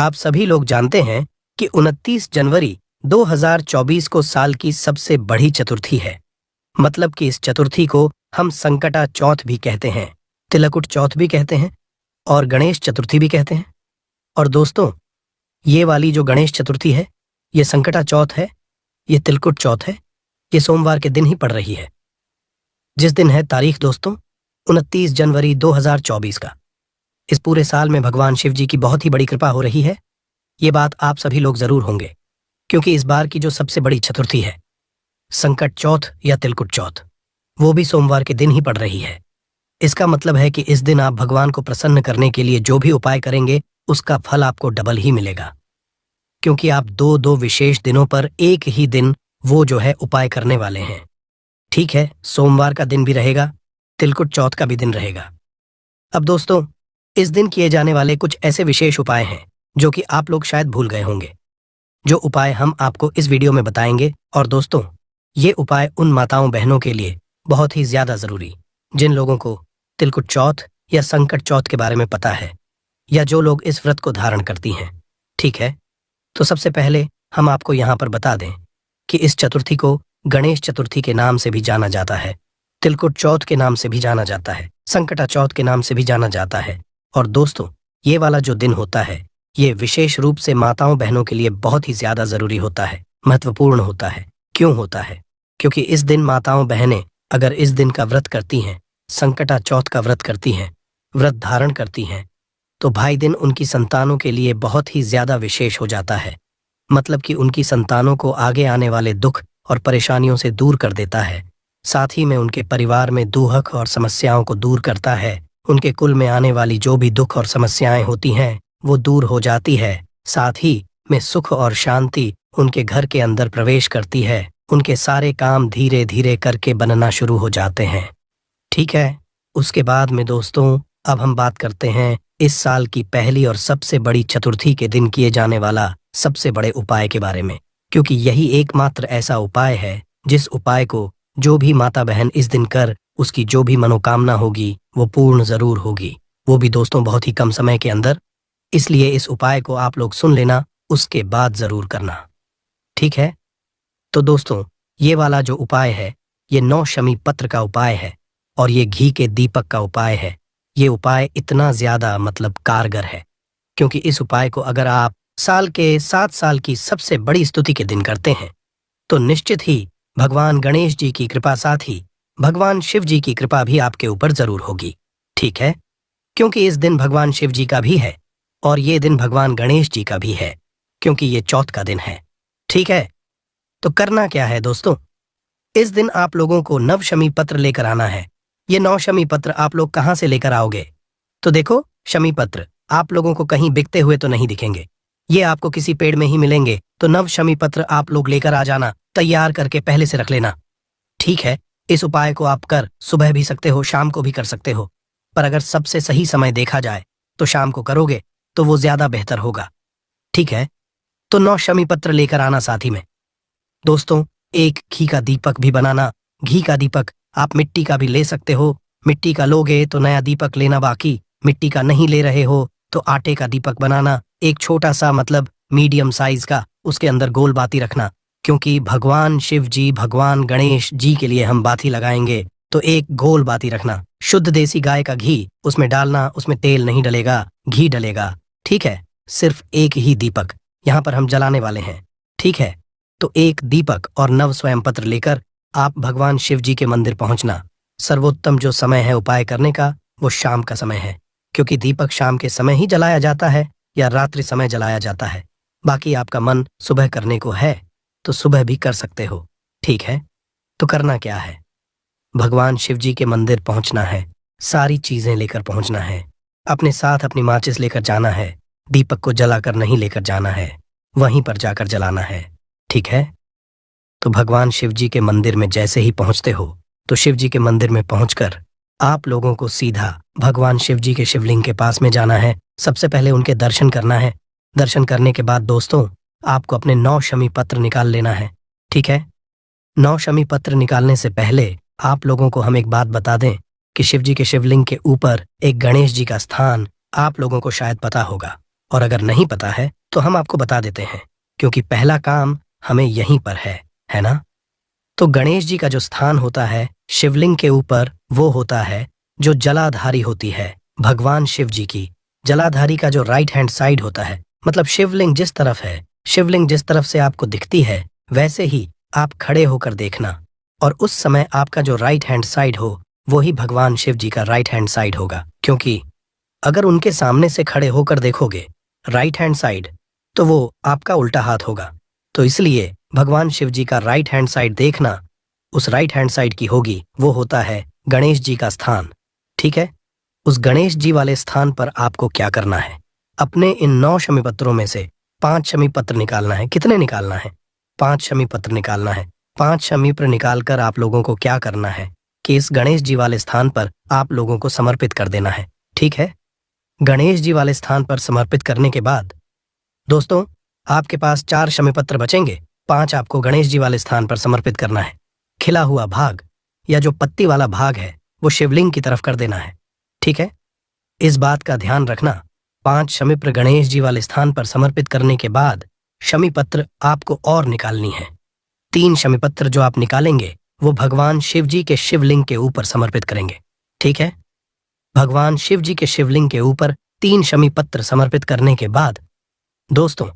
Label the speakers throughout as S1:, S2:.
S1: आप सभी लोग जानते हैं कि 29 जनवरी 2024 को साल की सबसे बड़ी चतुर्थी है। मतलब कि इस चतुर्थी को हम संकटा चौथ भी कहते हैं, तिलकुट चौथ भी कहते हैं और गणेश चतुर्थी भी कहते हैं। और दोस्तों, ये वाली जो गणेश चतुर्थी है, ये संकटा चौथ है, ये तिलकुट चौथ है, ये सोमवार के दिन ही पड़ रही है। जिस दिन है तारीख दोस्तों 29 जनवरी 2024 का। इस पूरे साल में भगवान शिव जी की बहुत ही बड़ी कृपा हो रही है। ये बात आप सभी लोग जरूर होंगे, क्योंकि इस बार की जो सबसे बड़ी चतुर्थी है, संकट चौथ या तिलकुट चौथ, वो भी सोमवार के दिन ही पड़ रही है। इसका मतलब है कि इस दिन आप भगवान को प्रसन्न करने के लिए जो भी उपाय करेंगे, उसका फल आपको डबल ही मिलेगा। क्योंकि आप दो विशेष दिनों पर एक ही दिन वो जो है उपाय करने वाले हैं। ठीक है, सोमवार का दिन भी रहेगा, तिलकुट चौथ का भी दिन रहेगा। अब दोस्तों, इस दिन किए जाने वाले कुछ ऐसे विशेष उपाय हैं जो कि आप लोग शायद भूल गए होंगे, जो उपाय हम आपको इस वीडियो में बताएंगे। और दोस्तों, ये उपाय उन माताओं बहनों के लिए बहुत ही ज्यादा जरूरी, जिन लोगों को तिलकुट चौथ या संकट चौथ के बारे में पता है, या जो लोग इस व्रत को धारण करती हैं। ठीक है, तो सबसे पहले हम आपको यहाँ पर बता दें कि इस चतुर्थी को गणेश चतुर्थी के नाम से भी जाना जाता है, तिलकुट चौथ के नाम से भी जाना जाता है, संकटा चौथ के नाम से भी जाना जाता है। और दोस्तों, ये वाला जो दिन होता है, ये विशेष रूप से माताओं बहनों के लिए बहुत ही ज्यादा जरूरी होता है, महत्वपूर्ण होता है। क्यों होता है? क्योंकि इस दिन माताओं बहनें अगर इस दिन का व्रत करती हैं, संकटा चौथ का व्रत करती हैं, व्रत धारण करती हैं, तो भाई दिन उनकी संतानों के लिए बहुत ही ज्यादा विशेष हो जाता है। मतलब कि उनकी संतानों को आगे आने वाले दुख और परेशानियों से दूर कर देता है। साथ ही में उनके परिवार में दुख और समस्याओं को दूर करता है। उनके कुल में आने वाली जो भी दुख और समस्याएं होती हैं, वो दूर हो जाती है। साथ ही में सुख और शांति उनके घर के अंदर प्रवेश करती है। उनके सारे काम धीरे धीरे करके बनना शुरू हो जाते हैं। ठीक है, उसके बाद में दोस्तों, अब हम बात करते हैं इस साल की पहली और सबसे बड़ी चतुर्थी के दिन किए जाने वाला सबसे बड़े उपाय के बारे में। क्योंकि यही एकमात्र ऐसा उपाय है जिस उपाय को जो भी माता बहन इस दिन कर, उसकी जो भी मनोकामना होगी वो पूर्ण जरूर होगी, वो भी दोस्तों बहुत ही कम समय के अंदर। इसलिए इस उपाय को आप लोग सुन लेना, उसके बाद जरूर करना। ठीक है, तो दोस्तों, ये वाला जो उपाय है, ये 9 शमी पत्र का उपाय है और ये घी के दीपक का उपाय है। ये उपाय इतना ज्यादा मतलब कारगर है, क्योंकि इस उपाय को अगर आप साल के 7 साल की सबसे बड़ी स्तुति के दिन करते हैं, तो निश्चित ही भगवान गणेश जी की कृपा, साथ ही भगवान शिव जी की कृपा भी आपके ऊपर जरूर होगी। ठीक है, क्योंकि इस दिन भगवान शिव जी का भी है और ये दिन भगवान गणेश जी का भी है, क्योंकि ये चौथ का दिन है। ठीक है, तो करना क्या है दोस्तों, इस दिन आप लोगों को 9 शमी पत्र लेकर आना है। ये 9 शमी पत्र आप लोग कहाँ से लेकर आओगे? तो देखो, शमी पत्र आप लोगों को कहीं बिकते हुए तो नहीं दिखेंगे, ये आपको किसी पेड़ में ही मिलेंगे। तो 9 शमी पत्र आप लोग लेकर आ जाना, तैयार करके पहले से रख लेना। ठीक है, इस उपाय को आप कर सुबह भी सकते हो, शाम को भी कर सकते हो, पर अगर सबसे सही समय देखा जाए तो शाम को करोगे तो वो ज्यादा बेहतर होगा। ठीक है, तो 9 शमी पत्र लेकर आना। साथ ही में दोस्तों, एक घी का दीपक भी बनाना। घी का दीपक आप मिट्टी का भी ले सकते हो, मिट्टी का लोगे तो नया दीपक लेना, बाकी मिट्टी का नहीं ले रहे हो तो आटे का दीपक बनाना। एक छोटा सा मतलब मीडियम साइज का, उसके अंदर गोल बाती रखना, क्योंकि भगवान शिव जी, भगवान गणेश जी के लिए हम बाती लगाएंगे, तो एक गोल बाती रखना। शुद्ध देसी गाय का घी उसमें डालना, उसमें तेल नहीं डलेगा, घी डलेगा। ठीक है, सिर्फ एक ही दीपक यहाँ पर हम जलाने वाले हैं। ठीक है, तो एक दीपक और 9 स्वयं पत्र लेकर आप भगवान शिव जी के मंदिर पहुंचना। सर्वोत्तम जो समय है उपाय करने का, वो शाम का समय है, क्योंकि दीपक शाम के समय ही जलाया जाता है या रात्रि समय जलाया जाता है। बाकी आपका मन सुबह करने को है तो सुबह भी कर सकते हो। ठीक है, तो करना क्या है, भगवान शिव जी के मंदिर पहुंचना है, सारी चीजें लेकर पहुंचना है, अपने साथ अपनी माचिस लेकर जाना है, दीपक को जलाकर नहीं लेकर जाना है, वहीं पर जाकर जलाना है। ठीक है, तो भगवान शिव जी के मंदिर में जैसे ही पहुंचते हो, तो शिव जी के मंदिर में पहुंचकर आप लोगों को सीधा भगवान शिव जी के शिवलिंग के पास में जाना है। सबसे पहले उनके दर्शन करना है। दर्शन करने के बाद दोस्तों, आपको अपने 9 शमी पत्र निकाल लेना है। ठीक है, 9 शमी पत्र निकालने से पहले आप लोगों को हम एक बात बता दें कि शिव जी के शिवलिंग के ऊपर एक गणेश जी का स्थान आप लोगों को शायद पता होगा। और अगर नहीं पता है तो हम आपको बता देते हैं, क्योंकि पहला काम हमें यहीं पर है ना? तो गणेश जी का जो स्थान होता है शिवलिंग के ऊपर, वो होता है जो जलाधारी होती है भगवान शिव जी की। जलाधारी का जो राइट हैंड साइड होता है, मतलब शिवलिंग जिस तरफ है, शिवलिंग जिस तरफ से आपको दिखती है वैसे ही आप खड़े होकर देखना, और उस समय आपका जो राइट हैंड साइड हो वो ही भगवान शिव जी का राइट हैंड साइड होगा। क्योंकि अगर उनके सामने से खड़े होकर देखोगे राइट हैंड साइड, तो वो आपका उल्टा हाथ होगा। तो इसलिए भगवान शिव जी का राइट हैंड साइड देखना, उस राइट हैंड साइड की होगी, वो होता है गणेश जी का स्थान। ठीक है? उस गणेश जी वाले स्थान पर आपको क्या करना है, अपने इन 9 शमी पत्रों में से 5 शमी पत्र निकालना है। कितने निकालना है? 5 शमी पत्र निकालना है। 5 शमी पत्र निकालकर आप लोगों को क्या करना है कि इस गणेश जी वाले स्थान पर आप लोगों को समर्पित कर देना है। ठीक है? गणेश जी वाले स्थान पर समर्पित करने के बाद दोस्तों, आपके पास 4 शमी पत्र बचेंगे। 5 आपको गणेश जी वाले स्थान पर समर्पित करना है। खिला हुआ भाग या जो पत्ती वाला भाग है वो शिवलिंग की तरफ कर देना है। ठीक है? इस बात का ध्यान रखना। 5 शमीपत्र गणेश जी वाले स्थान पर समर्पित करने के बाद शमी पत्र आपको और निकालनी है। 3 शमी पत्र जो आप निकालेंगे वो भगवान शिव जी के शिवलिंग के ऊपर समर्पित करेंगे। ठीक है? भगवान शिव जी के शिवलिंग के ऊपर 3 शमी पत्र समर्पित करने के बाद दोस्तों,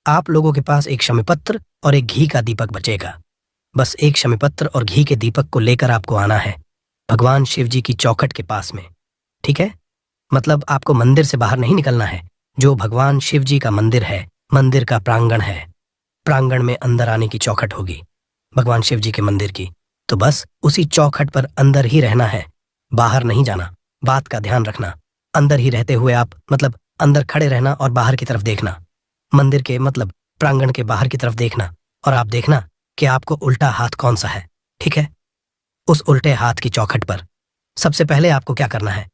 S1: आप लोगों के पास एक शमी पत्र और एक घी का दीपक बचेगा। बस एक शमी पत्र और घी के दीपक को लेकर आपको आना है भगवान शिव जी की चौखट के पास में। ठीक है? मतलब आपको मंदिर से बाहर नहीं निकलना है। जो भगवान शिव जी का मंदिर है, मंदिर का प्रांगण है, प्रांगण में अंदर आने की चौखट होगी भगवान शिव जी के मंदिर की। तो बस उसी चौखट पर अंदर ही रहना है, बाहर नहीं जाना। बात का ध्यान रखना। अंदर ही रहते हुए आप, मतलब अंदर खड़े रहना और बाहर की तरफ देखना, मंदिर के मतलब प्रांगण के बाहर की तरफ देखना, और आप देखना कि आपको उल्टा हाथ कौन सा है। ठीक है? उस उल्टे हाथ की चौखट पर सबसे पहले आपको क्या करना है,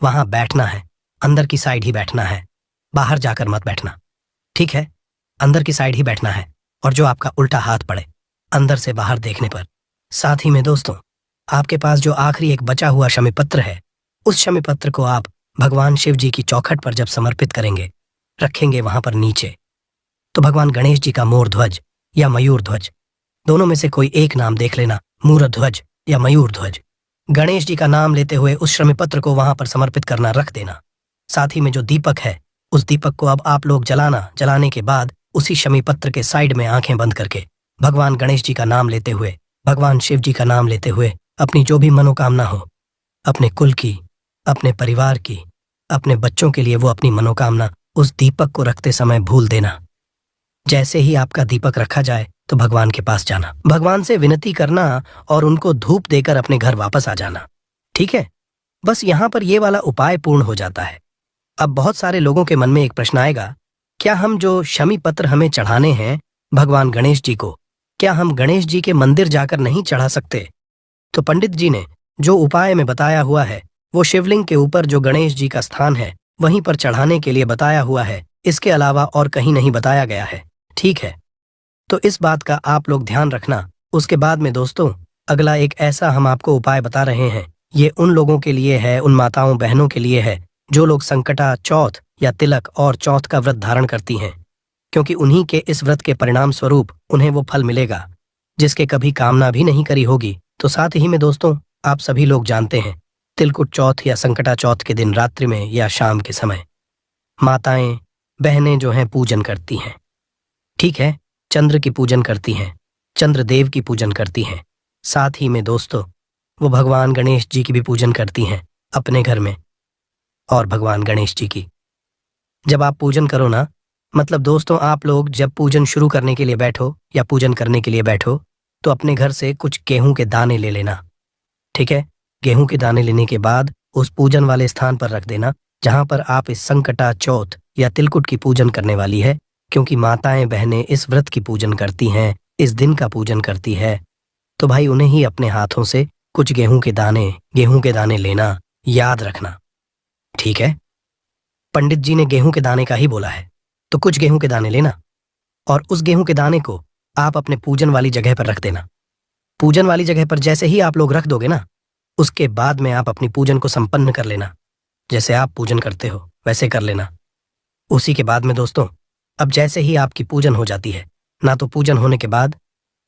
S1: वहां बैठना है। अंदर की साइड ही बैठना है, बाहर जाकर मत बैठना। ठीक है? अंदर की साइड ही बैठना है, और जो आपका उल्टा हाथ पड़े अंदर से बाहर देखने पर। साथ ही में दोस्तों, आपके पास जो आखिरी एक बचा हुआ शमी पत्र है, उस शमी पत्र को आप भगवान शिव जी की चौखट पर जब समर्पित करेंगे, रखेंगे वहां पर नीचे, तो भगवान गणेश जी का मोर ध्वज या मयूर ध्वज, दोनों में से कोई एक नाम देख लेना, मूर ध्वज या मयूर ध्वज। गणेश जी का नाम लेते हुए उस शमी पत्र को वहां पर समर्पित करना, रख देना। साथ ही में जो दीपक है, उस दीपक को अब आप लोग जलाना। जलाने के बाद उसी शमी पत्र के साइड में आंखें बंद करके भगवान गणेश जी का नाम लेते हुए, भगवान शिव जी का नाम लेते हुए अपनी जो भी मनोकामना हो, अपने कुल की, अपने परिवार की, अपने बच्चों के लिए, वो अपनी मनोकामना उस दीपक को रखते समय भूल देना। जैसे ही आपका दीपक रखा जाए तो भगवान के पास जाना, भगवान से विनती करना और उनको धूप देकर अपने घर वापस आ जाना। ठीक है? बस यहां पर ये वाला उपाय पूर्ण हो जाता है। अब बहुत सारे लोगों के मन में एक प्रश्न आएगा, क्या हम जो शमी पत्र हमें चढ़ाने हैं भगवान गणेश जी को, क्या हम गणेश जी के मंदिर जाकर नहीं चढ़ा सकते? तो पंडित जी ने जो उपाय में बताया हुआ है वो शिवलिंग के ऊपर जो गणेश जी का स्थान है वहीं पर चढ़ाने के लिए बताया हुआ है। इसके अलावा और कहीं नहीं बताया गया है। ठीक है? तो इस बात का आप लोग ध्यान रखना। उसके बाद में दोस्तों, अगला एक ऐसा हम आपको उपाय बता रहे हैं। ये उन लोगों के लिए है, उन माताओं बहनों के लिए है जो लोग संकटा चौथ या तिलक और चौथ का व्रत धारण करती हैं, क्योंकि उन्हीं के इस व्रत के परिणाम स्वरूप उन्हें वो फल मिलेगा जिसके कभी कामना भी नहीं करी होगी। तो साथ ही में दोस्तों, आप सभी लोग जानते हैं, तिलकुट चौथ या संकटा चौथ के दिन रात्रि में या शाम के समय माताएं बहनें जो हैं पूजन करती हैं। ठीक है? चंद्र की पूजन करती हैं, चंद्रदेव की पूजन करती हैं। साथ ही में दोस्तों, वो भगवान गणेश जी की भी पूजन करती हैं अपने घर में। और भगवान गणेश जी की जब आप पूजन करो ना, मतलब दोस्तों, आप लोग जब पूजन शुरू करने के लिए बैठो या पूजन करने के लिए बैठो, तो अपने घर से कुछ गेहूं के दाने ले लेना। ठीक है? गेहूं के दाने लेने के बाद उस पूजन वाले स्थान पर रख देना जहां पर आप इस संकटा चौथ या तिलकुट की पूजन करने वाली है। क्योंकि माताएं बहनें इस व्रत की पूजन करती हैं, इस दिन का पूजन करती है, तो भाई उन्हें ही अपने हाथों से कुछ गेहूं के दाने लेना, याद रखना। ठीक है? पंडित जी ने गेहूं के दाने का ही बोला है, तो कुछ गेहूं के दाने लेना और उस गेहूं के दाने को आप अपने पूजन वाली जगह पर रख देना। पूजन वाली जगह पर जैसे ही आप लोग रख दोगे ना, उसके बाद में आप अपनी पूजन को संपन्न कर लेना। जैसे आप पूजन करते हो वैसे कर लेना। उसी के बाद में दोस्तों, अब जैसे ही आपकी पूजन हो जाती है, ना तो पूजन होने के बाद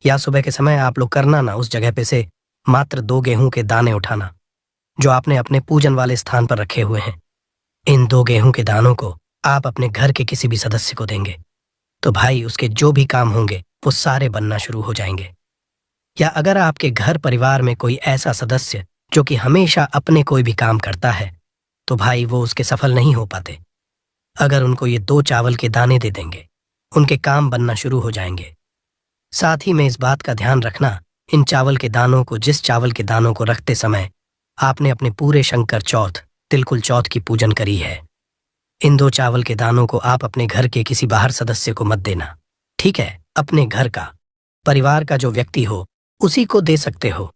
S1: या सुबह के समय आप लोग करना ना उस जगह पे से मात्र 2 गेहूं के दाने उठाना, जो आपने अपने पूजन वाले स्थान पर रखे हुए हैं। इन 2 गेहूं के दानों को आप अपने घर के किसी भी सदस्य को देंगे, तो भाई उसके जो भी काम होंगे वो सारे बनना शुरू हो जाएंगे। या अगर आपके घर परिवार में कोई ऐसा सदस्य जो कि हमेशा अपने कोई भी काम करता है, तो भाई वो उसके सफल नहीं हो पाते। अगर उनको ये 2 चावल के दाने दे देंगे, उनके काम बनना शुरू हो जाएंगे। साथ ही में इस बात का ध्यान रखना, इन चावल के दानों को, जिस चावल के दानों को रखते समय आपने अपने पूरे शंकर चौथ, तिलकुल चौथ की पूजन करी है, इन 2 चावल के दानों को आप अपने घर के किसी बाहर सदस्य को मत देना। ठीक है? अपने घर का, परिवार का जो व्यक्ति हो उसी को दे सकते हो।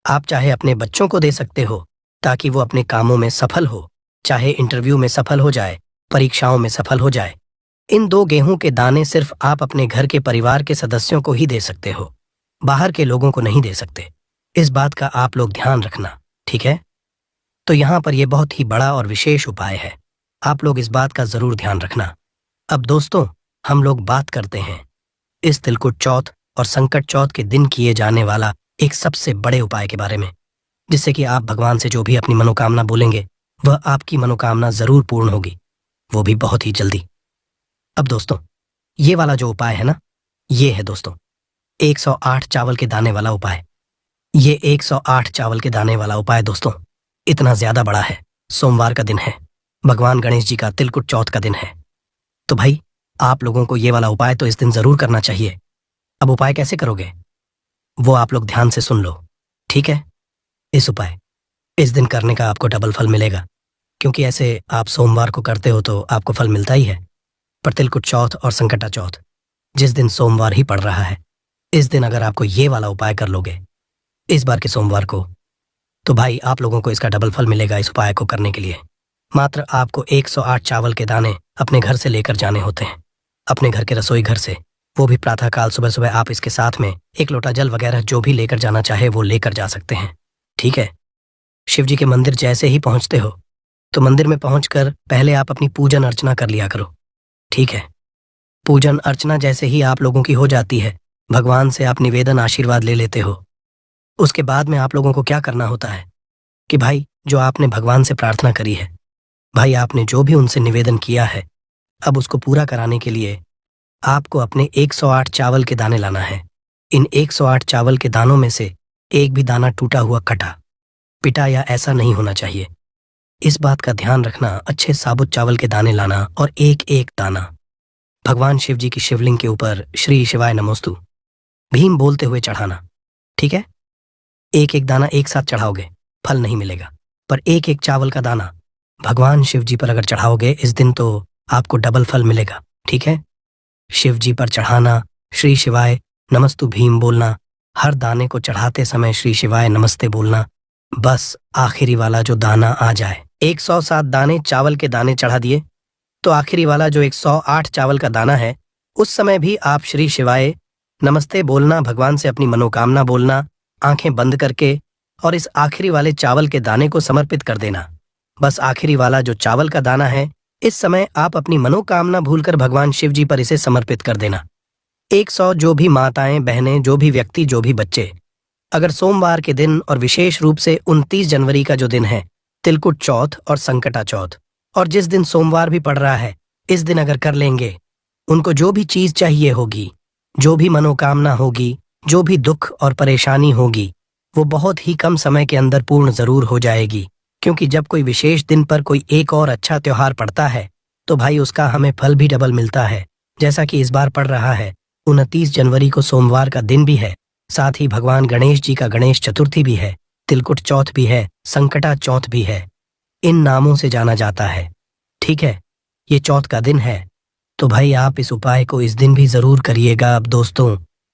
S1: आप चाहे अपने बच्चों को दे सकते हो ताकि वो अपने कामों में सफल हो, चाहे इंटरव्यू में सफल हो जाए, परीक्षाओं में सफल हो जाए। इन 2 गेहूं के दाने सिर्फ आप अपने घर के परिवार के सदस्यों को ही दे सकते हो, बाहर के लोगों को नहीं दे सकते। इस बात का आप लोग ध्यान रखना, ठीक है? तो यहाँ पर यह बहुत ही बड़ा और विशेष उपाय है, आप लोग इस बात का जरूर ध्यान रखना। अब दोस्तों, हम लोग बात करते हैं इस तिलकुट चौथ और संकट चौथ के दिन किए जाने वाला एक सबसे बड़े उपाय के बारे में, जिससे कि आप भगवान से जो भी अपनी मनोकामना बोलेंगे वह आपकी मनोकामना जरूर पूर्ण होगी, वो भी बहुत ही जल्दी। अब दोस्तों, ये वाला जो उपाय है ना, ये है दोस्तों 108 चावल के दाने वाला उपाय। ये 108 चावल के दाने वाला उपाय दोस्तों इतना ज्यादा बड़ा है। सोमवार का दिन है, भगवान गणेश जी का तिलकुट चौथ का दिन है, तो भाई आप लोगों को ये वाला उपाय तो इस दिन जरूर करना चाहिए। अब उपाय कैसे करोगे वो आप लोग ध्यान से सुन लो, ठीक है? इस दिन करने का आपको डबल फल मिलेगा, क्योंकि ऐसे आप सोमवार को करते हो तो आपको फल मिलता ही है। पर तिलकुट चौथ और संकटा चौथ जिस दिन सोमवार ही पड़ रहा है, इस दिन अगर आपको ये वाला उपाय कर लोगे इस बार के सोमवार को, तो भाई आप लोगों को इसका डबल फल मिलेगा। इस उपाय को करने के लिए मात्र आपको 108 चावल के दाने अपने घर से लेकर जाने होते हैं, अपने घर के रसोई घर से, वो भी प्रातःकाल सुबह सुबह। आप इसके साथ में 1 लोटा जल वगैरह जो भी लेकर जाना चाहे वो लेकर जा सकते हैं, ठीक है? शिव जी के मंदिर जैसे ही पहुंचते हो तो मंदिर में पहुंचकर पहले आप अपनी पूजन अर्चना कर लिया करो, ठीक है? पूजन अर्चना जैसे ही आप लोगों की हो जाती है, भगवान से आप निवेदन आशीर्वाद ले लेते हो। उसके बाद में आप लोगों को क्या करना होता है कि भाई जो आपने भगवान से प्रार्थना करी है, भाई आपने जो भी उनसे निवेदन किया है, अब उसको पूरा कराने के लिए आपको अपने 108 चावल के दाने लाना है। इन 108 चावल के दानों में से एक भी दाना टूटा हुआ, कटा पिटा या ऐसा नहीं होना चाहिए। इस बात का ध्यान रखना। अच्छे साबुत चावल के दाने लाना और एक एक दाना भगवान शिव जी की शिवलिंग के ऊपर श्री शिवाय नमोस्तु भीम बोलते हुए चढ़ाना, ठीक है? एक एक दाना एक साथ चढ़ाओगे फल नहीं मिलेगा, पर एक एक चावल का दाना भगवान शिव जी पर अगर चढ़ाओगे इस दिन तो आपको डबल फल मिलेगा, ठीक है? शिव जी पर चढ़ाना, श्री शिवाय नमस्तु भीम बोलना, हर दाने को चढ़ाते समय श्री शिवाय नमस्ते बोलना, बस आखिरी वाला जो दाना आ जाए। 107 दाने चावल के दाने चढ़ा दिए, तो आखिरी वाला जो 108 चावल का दाना है, उस समय भी आप श्री शिवाय नमस्ते बोलना, भगवान से अपनी मनोकामना बोलना, आंखें बंद करके, और इस आखिरी वाले चावल के दाने को समर्पित कर देना। बस आखिरी वाला जो चावल का दाना है, इस समय आप अपनी मनोकामना भूलकर भगवान शिव जी पर इसे समर्पित कर देना। 100 जो भी माताएं, बहनें, जो भी व्यक्ति, जो भी बच्चे अगर सोमवार के दिन और विशेष रूप से 29 जनवरी का जो दिन है तिलकुट चौथ और संकटा चौथ, और जिस दिन सोमवार भी पड़ रहा है, इस दिन अगर कर लेंगे, उनको जो भी चीज चाहिए होगी, जो भी मनोकामना होगी, जो भी दुख और परेशानी होगी, वो बहुत ही कम समय के अंदर पूर्ण जरूर हो जाएगी। क्योंकि जब कोई विशेष दिन पर कोई एक और अच्छा त्योहार पड़ता है तो भाई उसका हमें फल भी डबल मिलता है। जैसा कि इस बार पड़ रहा है 29 जनवरी को सोमवार का दिन भी है, साथ ही भगवान गणेश जी का गणेश चतुर्थी भी है, तिलकुट चौथ भी है, संकटा चौथ भी है, इन नामों से जाना जाता है, ठीक है? ये चौथ का दिन है, तो भाई आप इस उपाय को इस दिन भी जरूर करिएगा। अब दोस्तों,